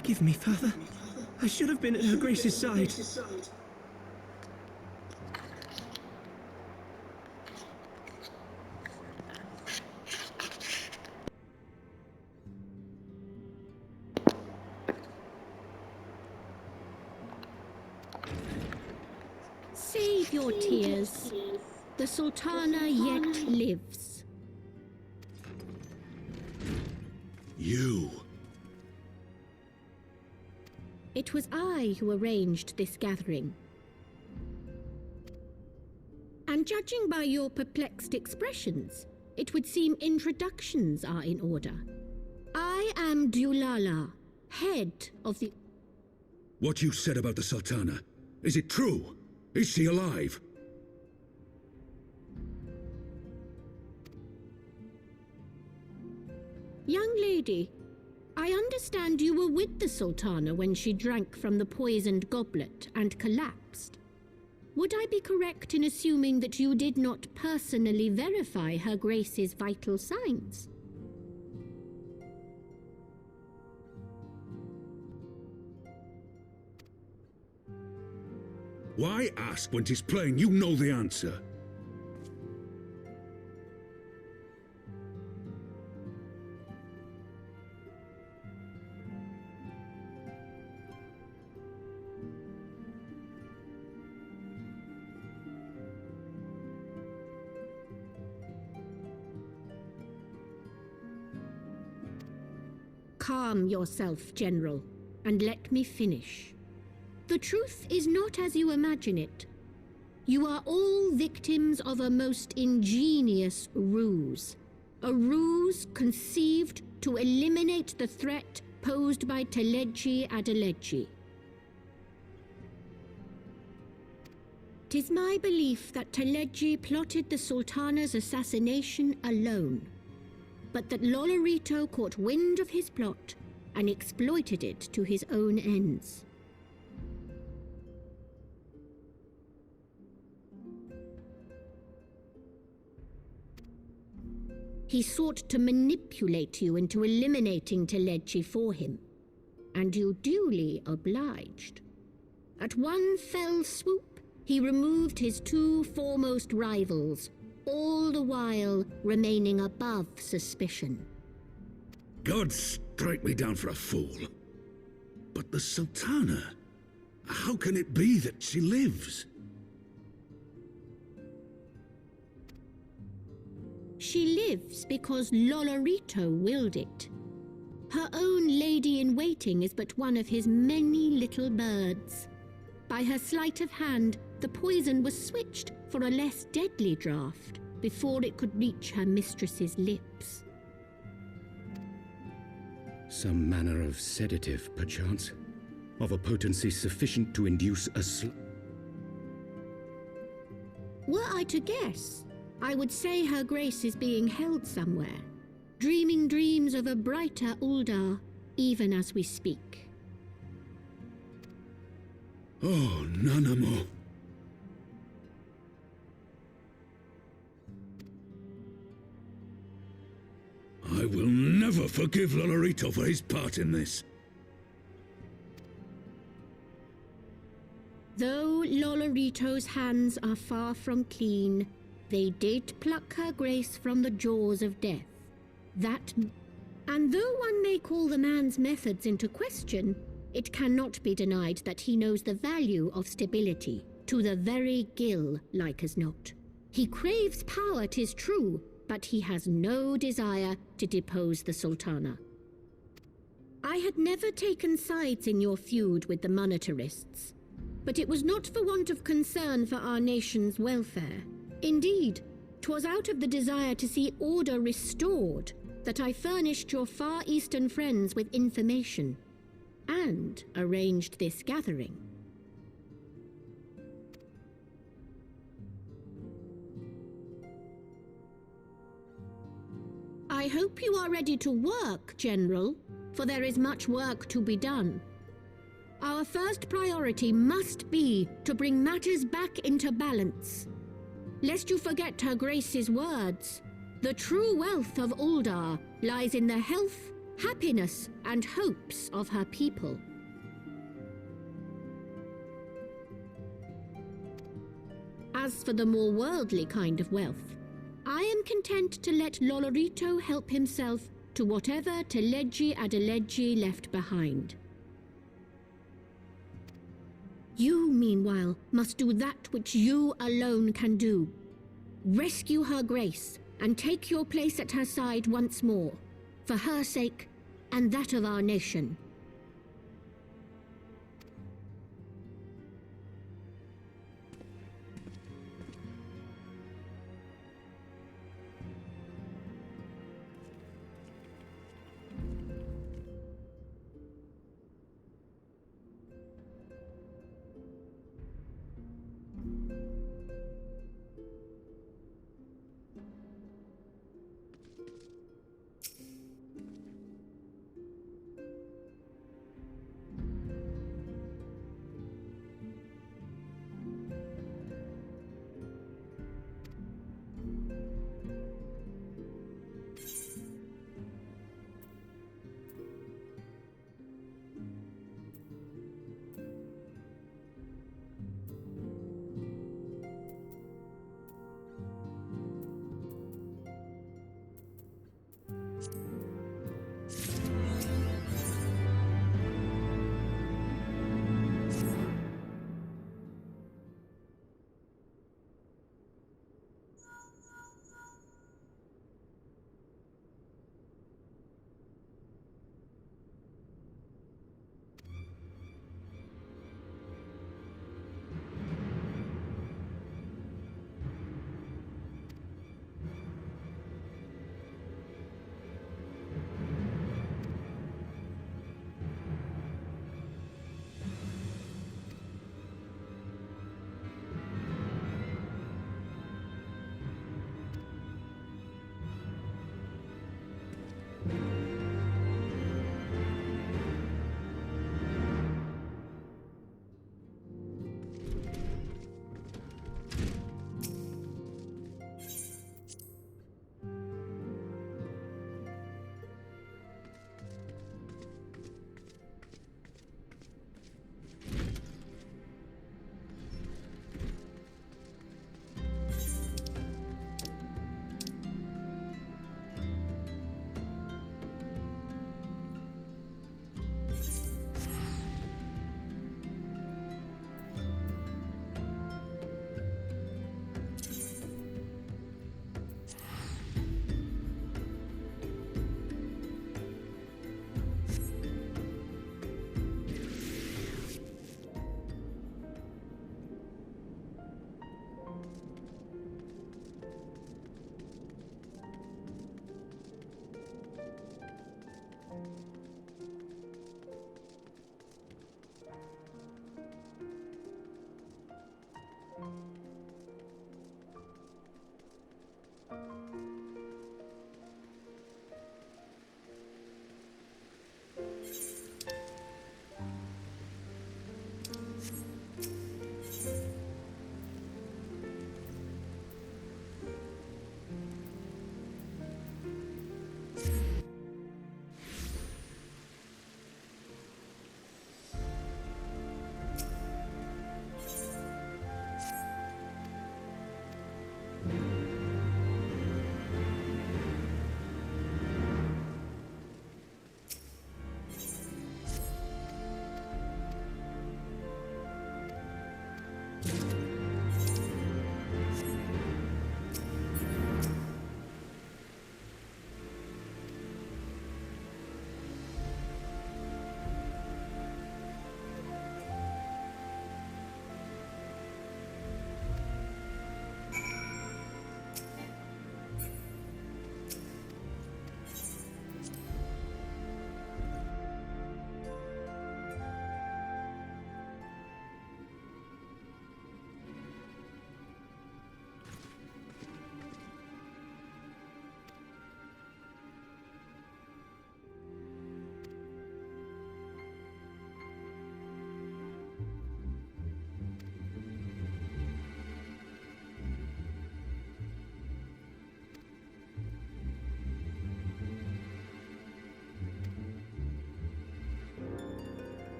Forgive me, Father. I should have been at Her Grace's side. Save your tears. The Sultana yet lives. You. It was I who arranged this gathering. And judging by your perplexed expressions, it would seem introductions are in order. I am Dulala, head of the... What you said about the Sultana, is it true? Is she alive? Young lady, I understand you were with the Sultana when she drank from the poisoned goblet and collapsed. Would I be correct in assuming that you did not personally verify Her Grace's vital signs? Why ask when 'tis plain you know the answer? Calm yourself, General, and let me finish. The truth is not as you imagine it. You are all victims of a most ingenious ruse. A ruse conceived to eliminate the threat posed by Teleji Adeleji. 'Tis my belief that Teleji plotted the Sultana's assassination alone, but that Lolorito caught wind of his plot and exploited it to his own ends. He sought to manipulate you into eliminating Teleji for him, and you duly obliged. At one fell swoop, he removed his two foremost rivals, all the while remaining above suspicion. God strike me down for a fool. But the Sultana, how can it be that she lives? She lives because Lolorito willed it. Her own lady-in-waiting is but one of his many little birds. By her sleight of hand, the poison was switched for a less deadly draught before it could reach her mistress's lips. Some manner of sedative, perchance? Of a potency sufficient to induce a Were I to guess, I would say Her Grace is being held somewhere, dreaming dreams of a brighter Uldar, even as we speak. Oh, Nanamo. I will never forgive Lolorito for his part in this. Though Lolorito's hands are far from clean, they did pluck Her Grace from the jaws of death. And though one may call the man's methods into question, it cannot be denied that he knows the value of stability, to the very gill, like as not. He craves power, 'tis true, but he has no desire to depose the Sultana. I had never taken sides in your feud with the monetarists, but it was not for want of concern for our nation's welfare. Indeed, 'twas out of the desire to see order restored that I furnished your Far Eastern friends with information and arranged this gathering. I hope you are ready to work, General, for there is much work to be done. Our first priority must be to bring matters back into balance. Lest you forget Her Grace's words, the true wealth of Uldar lies in the health, happiness and hopes of her people. As for the more worldly kind of wealth, I am content to let Lolorito help himself to whatever Teledji Adeledji left behind. You, meanwhile, must do that which you alone can do. Rescue her grace and take your place at her side once more, for her sake and that of our nation.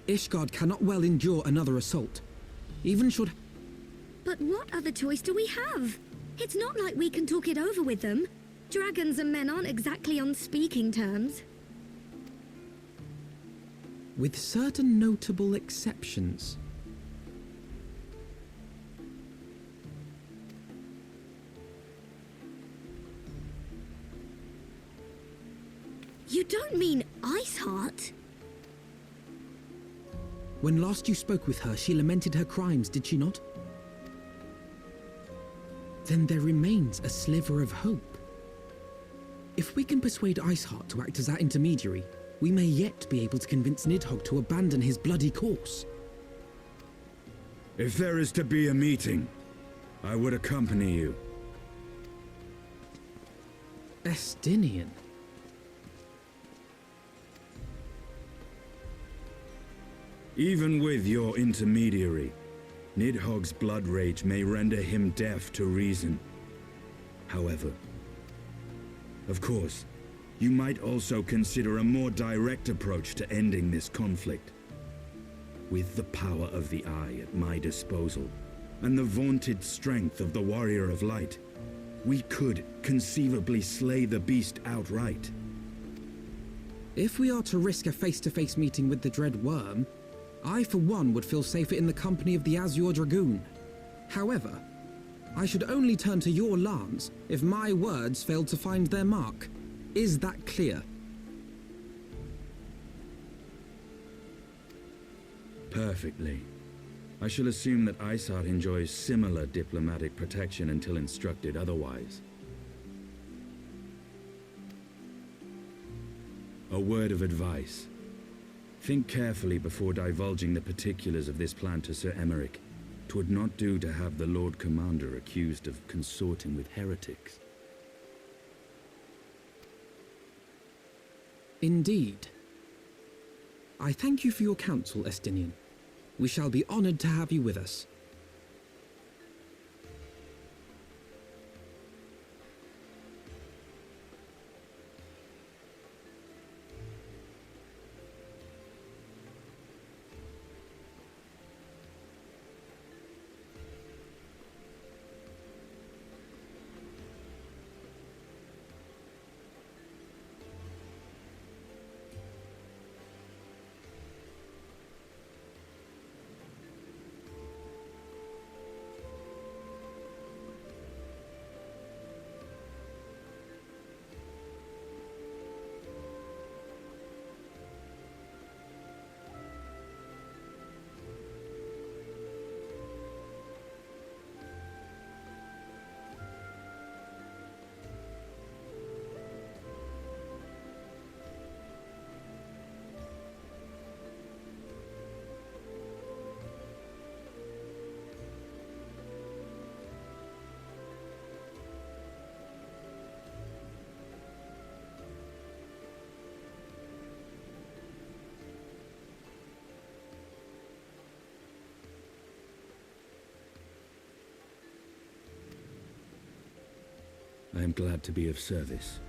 Ishgard cannot well endure another assault. Even should... But what other choice do we have? It's not like we can talk it over with them. Dragons and men aren't exactly on speaking terms. With certain notable exceptions. You don't mean Iceheart? When last you spoke with her, she lamented her crimes, did she not? Then there remains a sliver of hope. If we can persuade Iceheart to act as our intermediary, we may yet be able to convince Nidhogg to abandon his bloody course. If there is to be a meeting, I would accompany you. Estinian. Even with your intermediary, Nidhogg's blood rage may render him deaf to reason. However, of course, you might also consider a more direct approach to ending this conflict. With the power of the Eye at my disposal, and the vaunted strength of the Warrior of Light, we could conceivably slay the beast outright. If we are to risk a face-to-face meeting with the Dread Worm, I for one would feel safer in the company of the Azure Dragoon. However, I should only turn to your lance if my words failed to find their mark. Is that clear? Perfectly. I shall assume that Iceheart enjoys similar diplomatic protection until instructed otherwise. A word of advice. Think carefully before divulging the particulars of this plan to Sir Emeric. 'Twould not do to have the Lord Commander accused of consorting with heretics. Indeed. I thank you for your counsel, Estinian. We shall be honored to have you with us. I am glad to be of service.